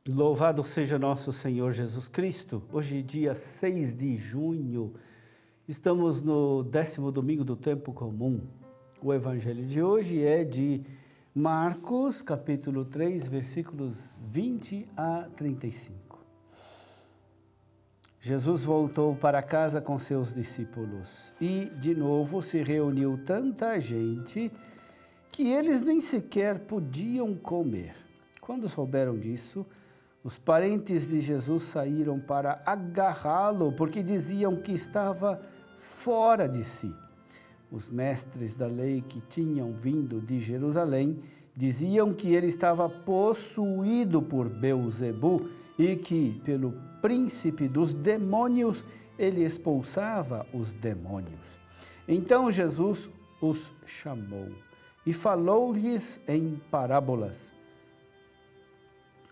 Louvado seja nosso Senhor Jesus Cristo. Hoje, dia 6 de junho, estamos no 10º domingo do tempo comum. O evangelho de hoje é de Marcos, capítulo 3, versículos 20 a 35. Jesus voltou para casa com seus discípulos e, de novo, se reuniu tanta gente que eles nem sequer podiam comer. Quando souberam disso, os parentes de Jesus saíram para agarrá-lo, porque diziam que estava fora de si. Os mestres da lei que tinham vindo de Jerusalém diziam que ele estava possuído por Beelzebu e que, pelo príncipe dos demônios, ele expulsava os demônios. Então Jesus os chamou e falou-lhes em parábolas.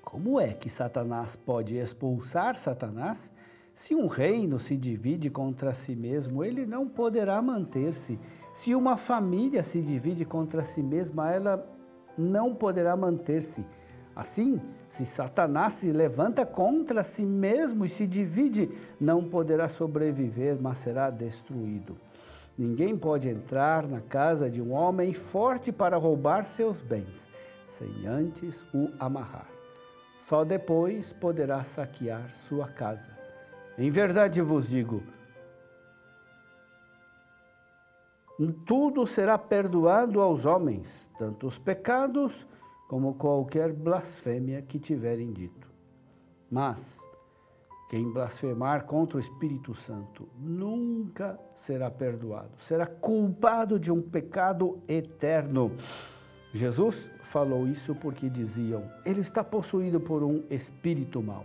Como é que Satanás pode expulsar Satanás? Se um reino se divide contra si mesmo, ele não poderá manter-se. Se uma família se divide contra si mesma, ela não poderá manter-se. Assim, se Satanás se levanta contra si mesmo e se divide, não poderá sobreviver, mas será destruído. Ninguém pode entrar na casa de um homem forte para roubar seus bens, sem antes o amarrar. Só depois poderá saquear sua casa. Em verdade vos digo, tudo será perdoado aos homens, tanto os pecados como qualquer blasfêmia que tiverem dito. Mas quem blasfemar contra o Espírito Santo nunca será perdoado, será culpado de um pecado eterno. Jesus falou isso porque diziam, ele está possuído por um espírito mau.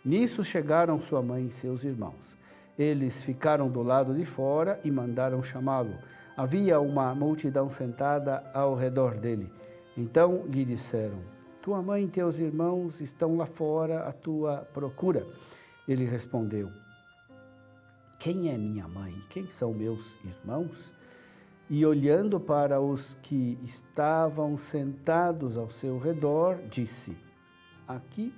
Nisso chegaram sua mãe e seus irmãos. Eles ficaram do lado de fora e mandaram chamá-lo. Havia uma multidão sentada ao redor dele. Então lhe disseram, tua mãe e teus irmãos estão lá fora à tua procura. Ele respondeu, quem é minha mãe? Quem são meus irmãos? E olhando para os que estavam sentados ao seu redor, disse, aqui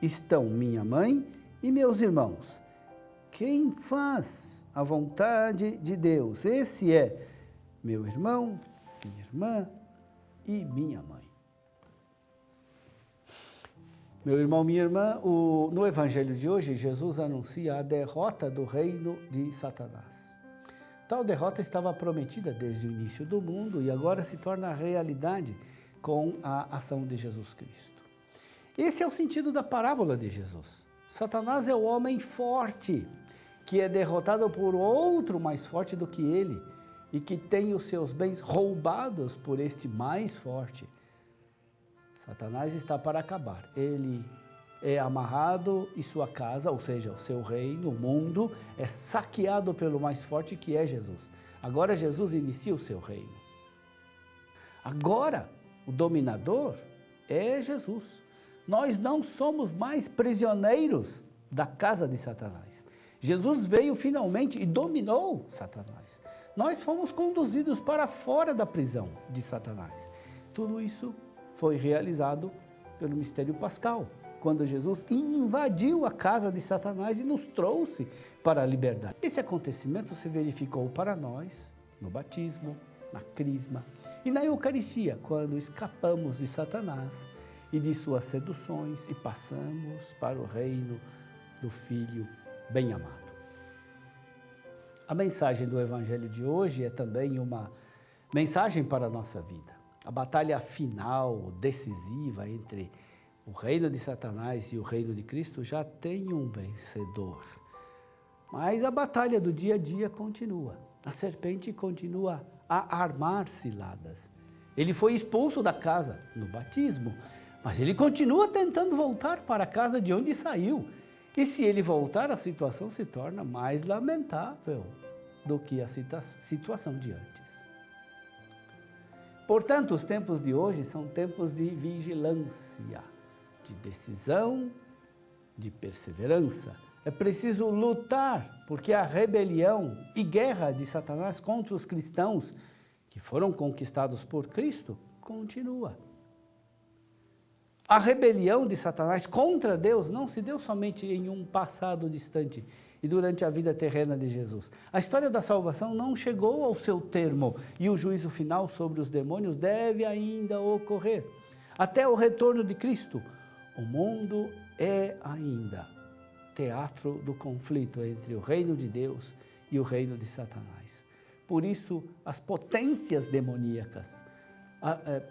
estão minha mãe e meus irmãos. Quem faz a vontade de Deus, esse é meu irmão, minha irmã e minha mãe. Meu irmão, minha irmã, no evangelho de hoje, Jesus anuncia a derrota do reino de Satanás. Tal derrota estava prometida desde o início do mundo e agora se torna realidade com a ação de Jesus Cristo. Esse é o sentido da parábola de Jesus. Satanás é o homem forte, que é derrotado por outro mais forte do que ele e que tem os seus bens roubados por este mais forte. Satanás está para acabar. Ele é amarrado e sua casa, ou seja, o seu reino, o mundo, é saqueado pelo mais forte que é Jesus. Agora Jesus inicia o seu reino. Agora, o dominador é Jesus. Nós não somos mais prisioneiros da casa de Satanás. Jesus veio finalmente e dominou Satanás. Nós fomos conduzidos para fora da prisão de Satanás. Tudo isso foi realizado pelo mistério pascal, quando Jesus invadiu a casa de Satanás e nos trouxe para a liberdade. Esse acontecimento se verificou para nós no batismo, na crisma e na Eucaristia, quando escapamos de Satanás e de suas seduções e passamos para o reino do Filho bem-amado. A mensagem do Evangelho de hoje é também uma mensagem para a nossa vida. A batalha final, decisiva entre o reino de Satanás e o reino de Cristo já tem um vencedor. Mas a batalha do dia a dia continua. A serpente continua a armar ciladas. Ele foi expulso da casa no batismo, mas ele continua tentando voltar para a casa de onde saiu. E se ele voltar, a situação se torna mais lamentável do que a situação de antes. Portanto, os tempos de hoje são tempos de vigilância, de decisão, de perseverança. É preciso lutar, porque a rebelião e guerra de Satanás contra os cristãos que foram conquistados por Cristo continua. A rebelião de Satanás contra Deus não se deu somente em um passado distante e durante a vida terrena de Jesus. A história da salvação não chegou ao seu termo e o juízo final sobre os demônios deve ainda ocorrer. Até o retorno de Cristo, o mundo é ainda teatro do conflito entre o reino de Deus e o reino de Satanás. Por isso, as potências demoníacas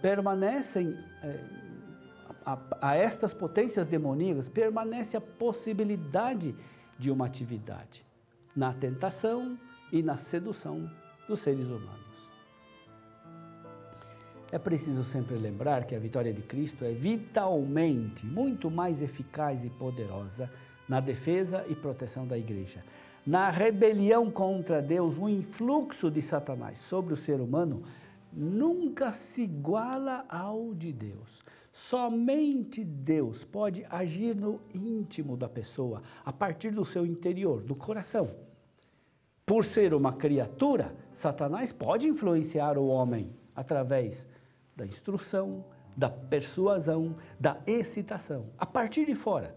permanecem, a estas potências demoníacas permanece a possibilidade de uma atividade na tentação e na sedução dos seres humanos. É preciso sempre lembrar que a vitória de Cristo é vitalmente muito mais eficaz e poderosa na defesa e proteção da igreja. Na rebelião contra Deus, o influxo de Satanás sobre o ser humano nunca se iguala ao de Deus. Somente Deus pode agir no íntimo da pessoa, a partir do seu interior, do coração. Por ser uma criatura, Satanás pode influenciar o homem através da instrução, da persuasão, da excitação, a partir de fora.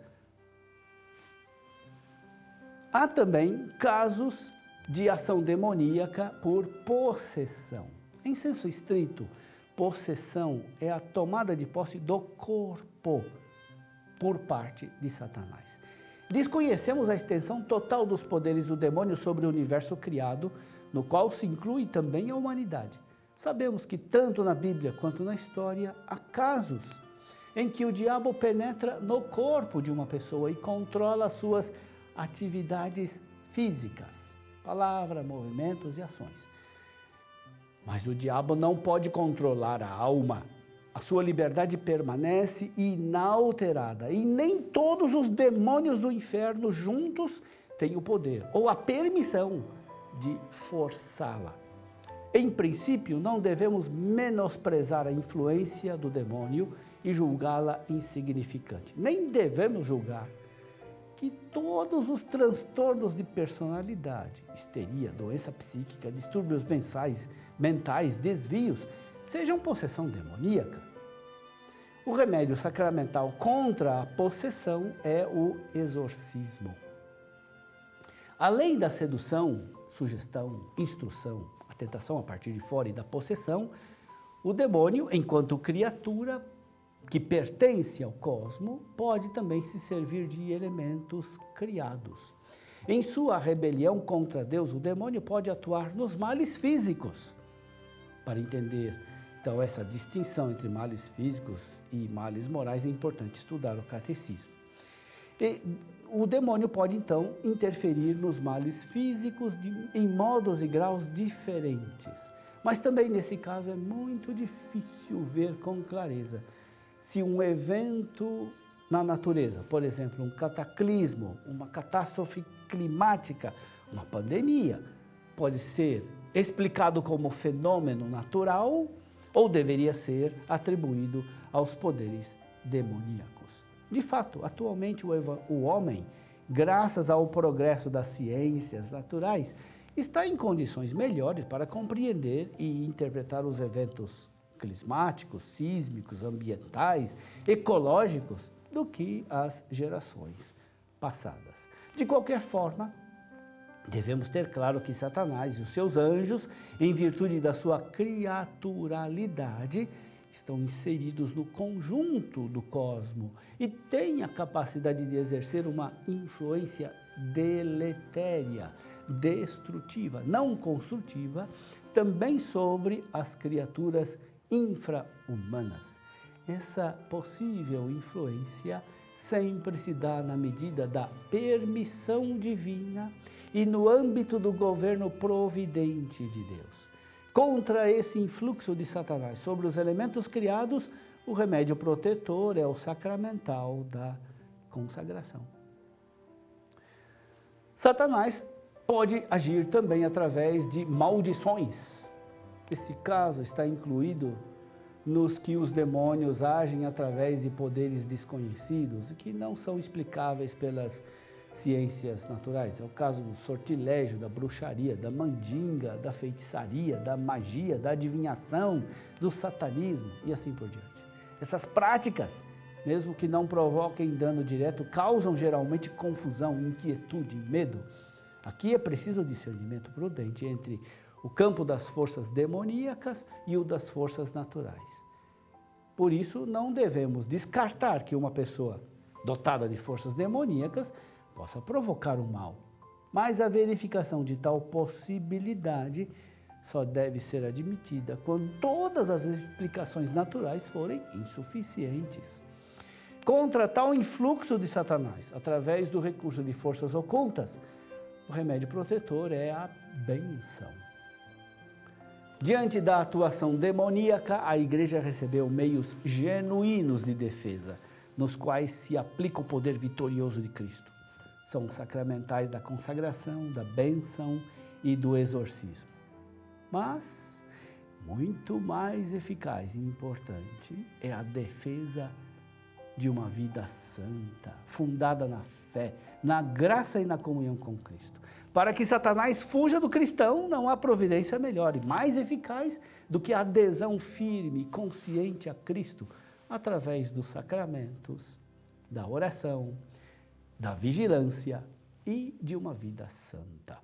Há também casos de ação demoníaca por possessão. Em senso estrito, possessão é a tomada de posse do corpo por parte de Satanás. Desconhecemos a extensão total dos poderes do demônio sobre o universo criado, no qual se inclui também a humanidade. Sabemos que tanto na Bíblia quanto na história há casos em que o diabo penetra no corpo de uma pessoa e controla suas atividades físicas, palavra, movimentos e ações. Mas o diabo não pode controlar a alma. A sua liberdade permanece inalterada e nem todos os demônios do inferno juntos têm o poder ou a permissão de forçá-la. Em princípio, não devemos menosprezar a influência do demônio e julgá-la insignificante. Nem devemos julgar que todos os transtornos de personalidade, histeria, doença psíquica, distúrbios mentais, desvios, sejam possessão demoníaca. O remédio sacramental contra a possessão é o exorcismo. Além da sedução, sugestão, instrução, a tentação a partir de fora e da possessão, o demônio, enquanto criatura que pertence ao cosmo, pode também se servir de elementos criados. Em sua rebelião contra Deus, o demônio pode atuar nos males físicos. Para entender, então, essa distinção entre males físicos e males morais, é importante estudar o catecismo. E o demônio pode, então, interferir nos males físicos em modos e graus diferentes. Mas também, nesse caso, é muito difícil ver com clareza se um evento na natureza, por exemplo, um cataclismo, uma catástrofe climática, uma pandemia, pode ser explicado como fenômeno natural ou deveria ser atribuído aos poderes demoníacos. De fato, atualmente o homem, graças ao progresso das ciências naturais, está em condições melhores para compreender e interpretar os eventos climáticos, sísmicos, ambientais, ecológicos, do que as gerações passadas. De qualquer forma, devemos ter claro que Satanás e os seus anjos, em virtude da sua criaturalidade, estão inseridos no conjunto do cosmo e têm a capacidade de exercer uma influência deletéria, destrutiva, não construtiva, também sobre as criaturas infra-humanas. Essa possível influência sempre se dá na medida da permissão divina e no âmbito do governo providente de Deus. Contra esse influxo de Satanás sobre os elementos criados, o remédio protetor é o sacramental da consagração. Satanás pode agir também através de maldições. Esse caso está incluído nos que os demônios agem através de poderes desconhecidos e que não são explicáveis pelas ciências naturais. É o caso do sortilégio, da bruxaria, da mandinga, da feitiçaria, da magia, da adivinhação, do satanismo e assim por diante. Essas práticas, mesmo que não provoquem dano direto, causam geralmente confusão, inquietude, medo. Aqui é preciso discernimento prudente entre o campo das forças demoníacas e o das forças naturais. Por isso, não devemos descartar que uma pessoa dotada de forças demoníacas possa provocar o mal. Mas a verificação de tal possibilidade só deve ser admitida quando todas as explicações naturais forem insuficientes. Contra tal influxo de Satanás, através do recurso de forças ocultas, o remédio protetor é a bênção. Diante da atuação demoníaca, a Igreja recebeu meios genuínos de defesa, nos quais se aplica o poder vitorioso de Cristo. São os sacramentais da consagração, da bênção e do exorcismo. Mas, muito mais eficaz e importante é a defesa de uma vida santa, fundada na fé, na graça e na comunhão com Cristo. Para que Satanás fuja do cristão, não há providência melhor e mais eficaz do que a adesão firme e consciente a Cristo, através dos sacramentos, da oração, da vigilância e de uma vida santa.